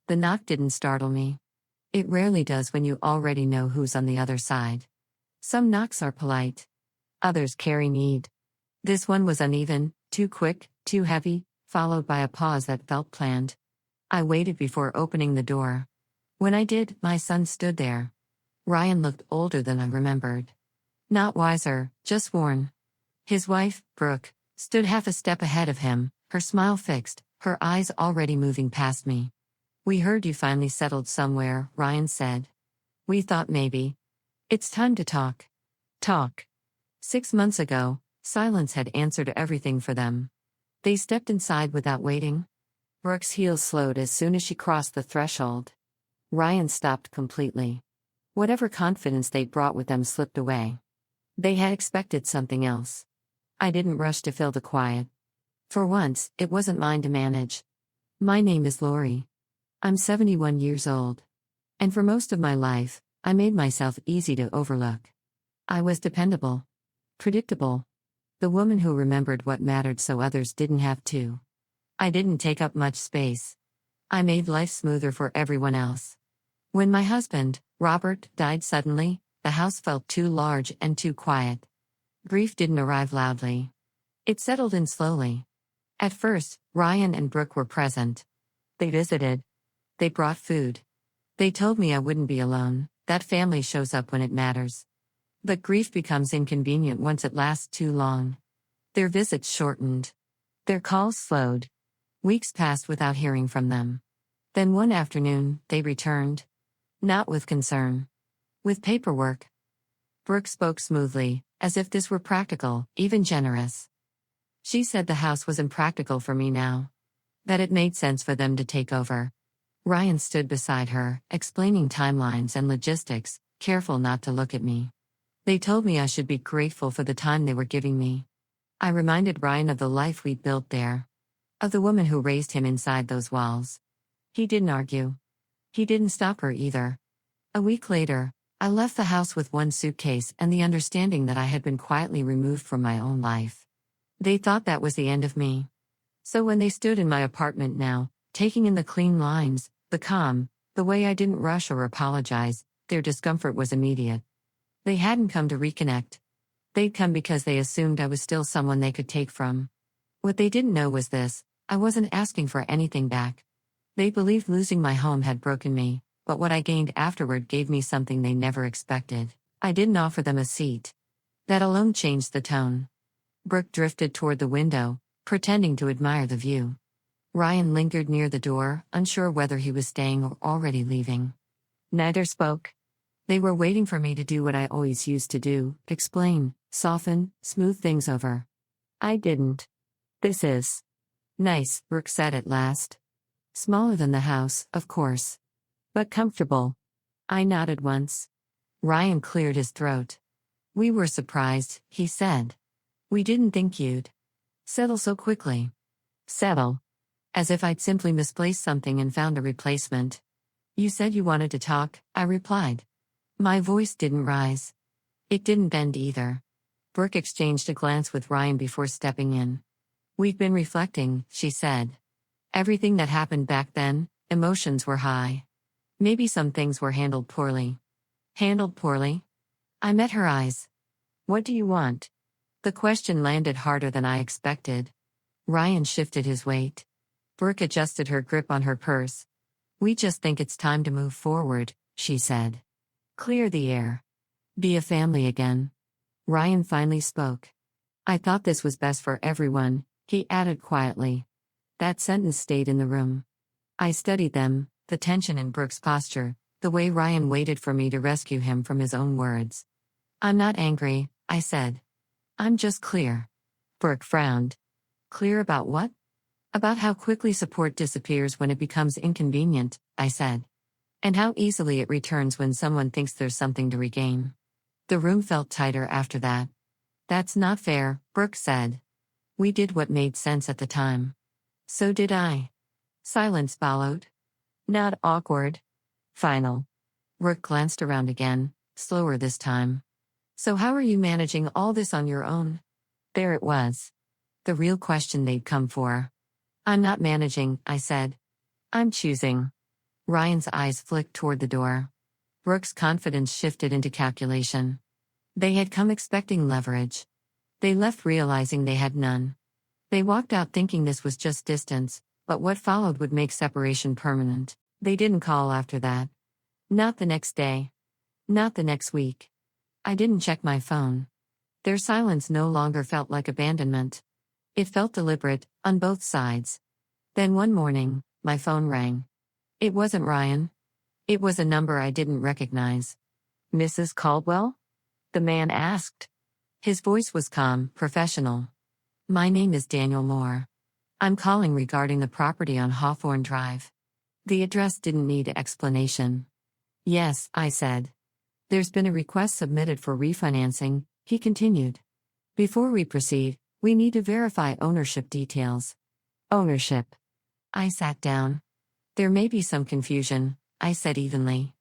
The knock didn't startle me. It rarely does when you already know who's on the other side. Some knocks are polite. Others carry need. This one was uneven, too quick, too heavy, followed by a pause that felt planned. I waited before opening the door. When I did, my son stood there. Ryan looked older than I remembered. Not wiser, just worn. His wife, Brooke, stood half a step ahead of him, her smile fixed, her eyes already moving past me. "We heard you finally settled somewhere," Ryan said. "We thought maybe. It's time to talk." Talk. 6 months ago, silence had answered everything for them. They stepped inside without waiting. Brooke's heels slowed as soon as she crossed the threshold. Ryan stopped completely. Whatever confidence they brought with them slipped away. They had expected something else. I didn't rush to fill the quiet. For once, it wasn't mine to manage. "My name is Lori. I'm 71 years old. And for most of my life, I made myself easy to overlook. I was dependable. Predictable. The woman who remembered what mattered so others didn't have to. I didn't take up much space. I made life smoother for everyone else. When my husband, Robert, died suddenly, the house felt too large and too quiet. Grief didn't arrive loudly. It settled in slowly. At first, Ryan and Brooke were present. They visited. They brought food. They told me I wouldn't be alone, that family shows up when it matters. But grief becomes inconvenient once it lasts too long. Their visits shortened. Their calls slowed. Weeks passed without hearing from them. Then one afternoon, they returned. Not with concern. With paperwork. Brooke spoke smoothly, as if this were practical, even generous. She said the house was impractical for me now. That it made sense for them to take over. Ryan stood beside her, explaining timelines and logistics, careful not to look at me. They told me I should be grateful for the time they were giving me. I reminded Ryan of the life we'd built there. Of the woman who raised him inside those walls. He didn't argue. He didn't stop her either. A week later, I left the house with one suitcase and the understanding that I had been quietly removed from my own life. They thought that was the end of me. So when they stood in my apartment now, taking in the clean lines, the calm, the way I didn't rush or apologize, their discomfort was immediate. They hadn't come to reconnect. They'd come because they assumed I was still someone they could take from. What they didn't know was this: I wasn't asking for anything back. They believed losing my home had broken me, but what I gained afterward gave me something they never expected. I didn't offer them a seat. That alone changed the tone. Brooke drifted toward the window, pretending to admire the view. Ryan lingered near the door, unsure whether he was staying or already leaving. Neither spoke. They were waiting for me to do what I always used to do: explain, soften, smooth things over. I didn't. "This is nice," Brooke said at last. "Smaller than the house, of course. But comfortable." I nodded once. Ryan cleared his throat. "We were surprised," he said. "We didn't think you'd settle so quickly." Settle? As if I'd simply misplaced something and found a replacement. "You said you wanted to talk," I replied. My voice didn't rise. It didn't bend either. Brooke exchanged a glance with Ryan before stepping in. "We've been reflecting," she said. "Everything that happened back then, emotions were high. Maybe some things were handled poorly." Handled poorly? I met her eyes. "What do you want?" The question landed harder than I expected. Ryan shifted his weight. Brooke adjusted her grip on her purse. "We just think it's time to move forward," she said. "Clear the air. Be a family again." Ryan finally spoke. "I thought this was best for everyone," he added quietly. That sentence stayed in the room. I studied them, the tension in Brooke's posture, the way Ryan waited for me to rescue him from his own words. "I'm not angry," I said. "I'm just clear." Brooke frowned. "Clear about what?" "About how quickly support disappears when it becomes inconvenient," I said. "And how easily it returns when someone thinks there's something to regain." The room felt tighter after that. "That's not fair," Brooke said. "We did what made sense at the time." "So did I." Silence followed. Not awkward. Final. Brooke glanced around again, slower this time. "So how are you managing all this on your own?" There it was. The real question they'd come for. "I'm not managing," I said. "I'm choosing." Ryan's eyes flicked toward the door. Brooke's confidence shifted into calculation. They had come expecting leverage. They left realizing they had none. They walked out thinking this was just distance, but what followed would make separation permanent. They didn't call after that. Not the next day. Not the next week. I didn't check my phone. Their silence no longer felt like abandonment. It felt deliberate, on both sides. Then one morning, my phone rang. It wasn't Ryan. It was a number I didn't recognize. "Mrs. Caldwell?" the man asked. His voice was calm, professional. "My name is Daniel Moore. I'm calling regarding the property on Hawthorne Drive." The address didn't need explanation. "Yes," I said. "There's been a request submitted for refinancing," he continued. "Before we proceed, we need to verify ownership details." "Ownership?" I sat down. "There may be some confusion," I said evenly.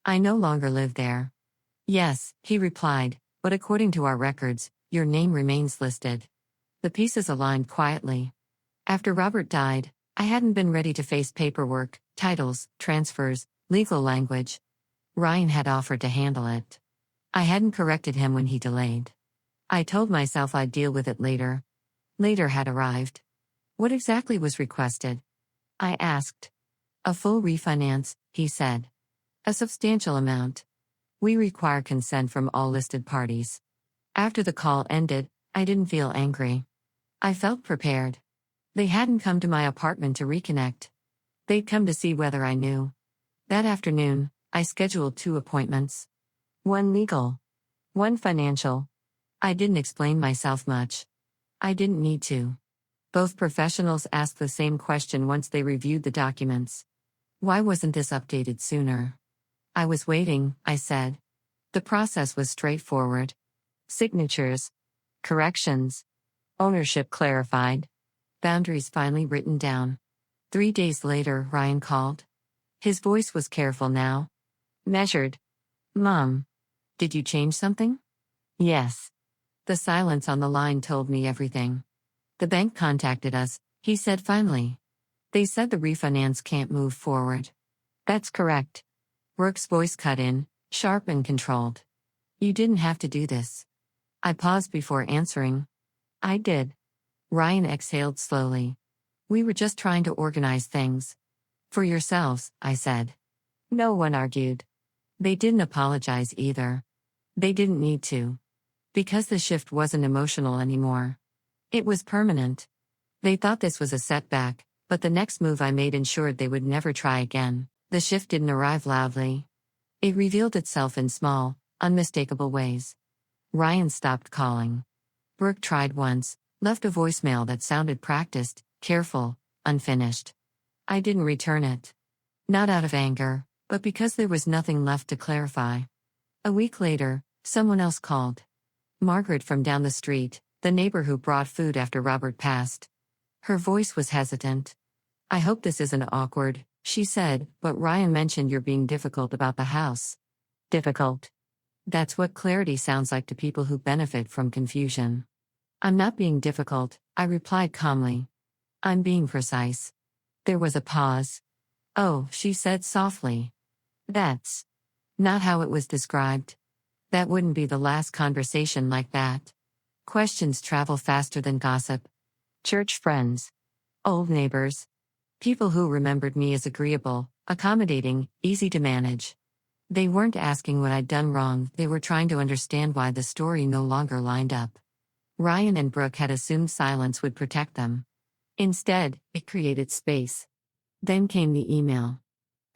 "I no longer live there." "Yes," he replied, "but according to our records, your name remains listed." The pieces aligned quietly. After Robert died, I hadn't been ready to face paperwork, titles, transfers, legal language. Ryan had offered to handle it. I hadn't corrected him when he delayed. I told myself I'd deal with it later. Later had arrived. What exactly was requested? I asked. "A full refinance," he said. "A substantial amount. We require consent from all listed parties." After the call ended, I didn't feel angry. I felt prepared. They hadn't come to my apartment to reconnect. They'd come to see whether I knew. That afternoon, I scheduled 2 appointments. One legal. One financial. I didn't explain myself much. I didn't need to. Both professionals asked the same question once they reviewed the documents. Why wasn't this updated sooner? I was waiting, I said. The process was straightforward. Signatures. Corrections. Ownership clarified. Boundaries finally written down. 3 days later, Ryan called. His voice was careful now. Measured. "Mom. Did you change something?" "Yes." The silence on the line told me everything. "The bank contacted us," he said finally. "They said the refinance can't move forward." "That's correct." Brooke's voice cut in, sharp and controlled. "You didn't have to do this." I paused before answering. "I did." Ryan exhaled slowly. "We were just trying to organize things. For yourselves," I said. No one argued. They didn't apologize either. They didn't need to. Because the shift wasn't emotional anymore. It was permanent. They thought this was a setback, but the next move I made ensured they would never try again. The shift didn't arrive loudly. It revealed itself in small, unmistakable ways. Ryan stopped calling. Brooke tried once, left a voicemail that sounded practiced, careful, unfinished. I didn't return it. Not out of anger, but because there was nothing left to clarify. A week later, someone else called. Margaret from down the street, the neighbor who brought food after Robert passed. Her voice was hesitant. "I hope this isn't awkward," she said, "but Ryan mentioned you're being difficult about the house." Difficult. That's what clarity sounds like to people who benefit from confusion. "I'm not being difficult," I replied calmly. "I'm being precise." There was a pause. "Oh," she said softly. "That's not how it was described. That wouldn't be the last conversation like that." Questions travel faster than gossip. Church friends. Old neighbors. People who remembered me as agreeable, accommodating, easy to manage. They weren't asking what I'd done wrong, they were trying to understand why the story no longer lined up. Ryan and Brooke had assumed silence would protect them. Instead, it created space. Then came the email.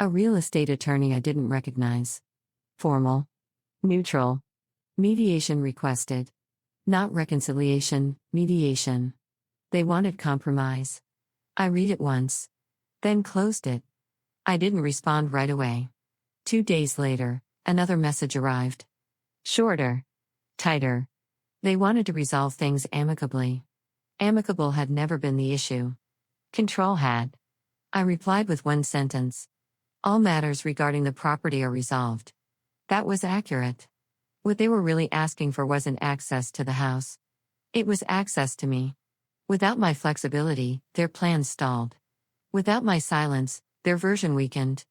A real estate attorney I didn't recognize. Formal. Neutral. Mediation requested. Not reconciliation, mediation. They wanted compromise. I read it once. Then closed it. I didn't respond right away. 2 days later, another message arrived. Shorter. Tighter. They wanted to resolve things amicably. Amicable had never been the issue. Control had. I replied with one sentence. All matters regarding the property are resolved. That was accurate. What they were really asking for wasn't access to the house. It was access to me. Without my flexibility, their plans stalled. Without my silence, their version weakened.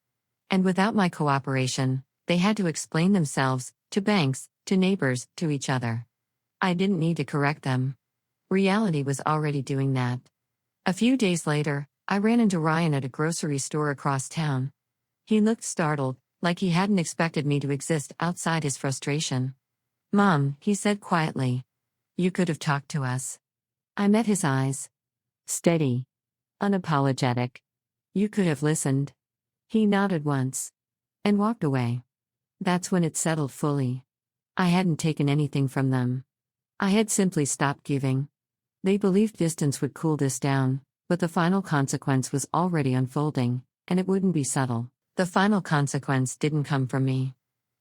And without my cooperation, they had to explain themselves, to banks, to neighbors, to each other. I didn't need to correct them. Reality was already doing that. A few days later, I ran into Ryan at a grocery store across town. He looked startled, like he hadn't expected me to exist outside his frustration. "Mom," he said quietly. "You could have talked to us." I met his eyes. Steady. Unapologetic. "You could have listened." He nodded once. And walked away. That's when it settled fully. I hadn't taken anything from them. I had simply stopped giving. They believed distance would cool this down, but the final consequence was already unfolding, and it wouldn't be subtle. The final consequence didn't come from me.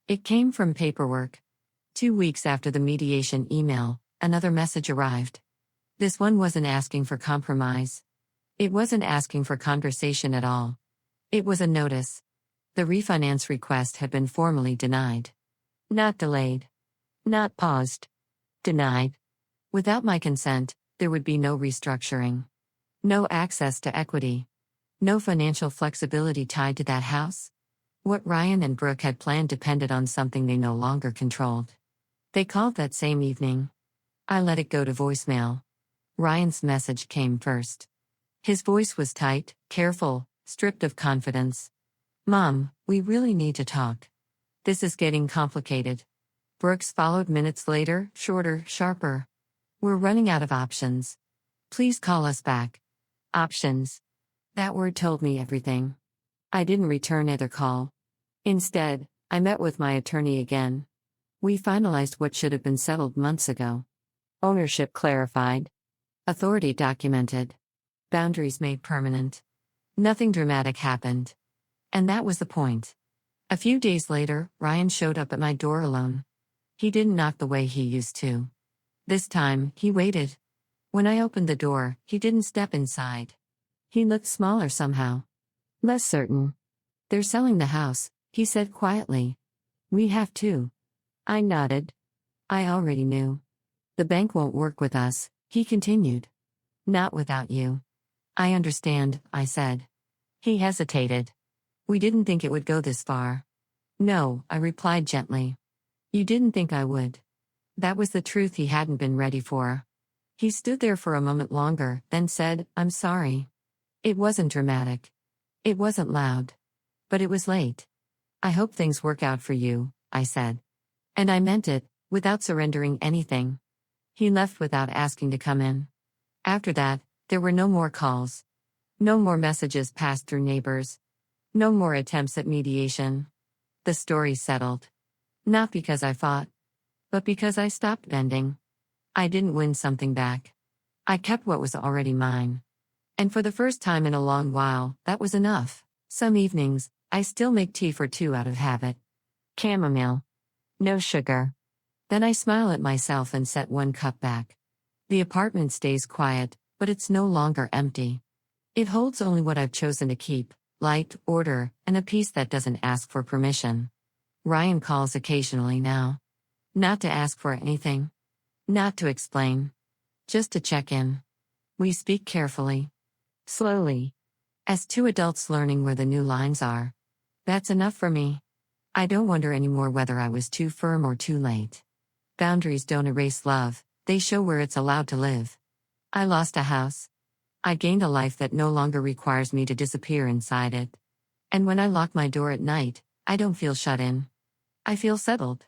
It came from paperwork. 2 weeks after the mediation email, another message arrived. This one wasn't asking for compromise. It wasn't asking for conversation at all. It was a notice. The refinance request had been formally denied. Not delayed. Not paused. Denied. Without my consent, there would be no restructuring. No access to equity. No financial flexibility tied to that house. What Ryan and Brooke had planned depended on something they no longer controlled. They called that same evening. I let it go to voicemail. Ryan's message came first. His voice was tight, careful, stripped of confidence. "Mom, we really need to talk. This is getting complicated." Brooks followed minutes later, shorter, sharper. "We're running out of options. Please call us back." Options. That word told me everything. I didn't return either call. Instead, I met with my attorney again. We finalized what should have been settled months ago. Ownership clarified. Authority documented. Boundaries made permanent. Nothing dramatic happened. And that was the point. A few days later, Ryan showed up at my door alone. He didn't knock the way he used to. This time, he waited. When I opened the door, he didn't step inside. He looked smaller somehow. Less certain. "They're selling the house," he said quietly. "We have to." I nodded. I already knew. "The bank won't work with us," he continued. "Not without you." "I understand," I said. He hesitated. "We didn't think it would go this far." "No," I replied gently. "You didn't think I would." That was the truth he hadn't been ready for. He stood there for a moment longer, then said, "I'm sorry." It wasn't dramatic. It wasn't loud. But it was late. "I hope things work out for you," I said. And I meant it, without surrendering anything. He left without asking to come in. After that, there were no more calls. No more messages passed through neighbors. No more attempts at mediation. The story settled. Not because I fought, but because I stopped bending. I didn't win something back. I kept what was already mine. And for the first time in a long while, that was enough. Some evenings, I still make tea for two out of habit. Chamomile. No sugar. Then I smile at myself and set one cup back. The apartment stays quiet, but it's no longer empty. It holds only what I've chosen to keep: light, order, and a peace that doesn't ask for permission. Ryan calls occasionally now. Not to ask for anything. Not to explain. Just to check in. We speak carefully. Slowly. As two adults learning where the new lines are. That's enough for me. I don't wonder anymore whether I was too firm or too late. Boundaries don't erase love, they show where it's allowed to live. I lost a house. I gained a life that no longer requires me to disappear inside it. And when I lock my door at night, I don't feel shut in. I feel settled.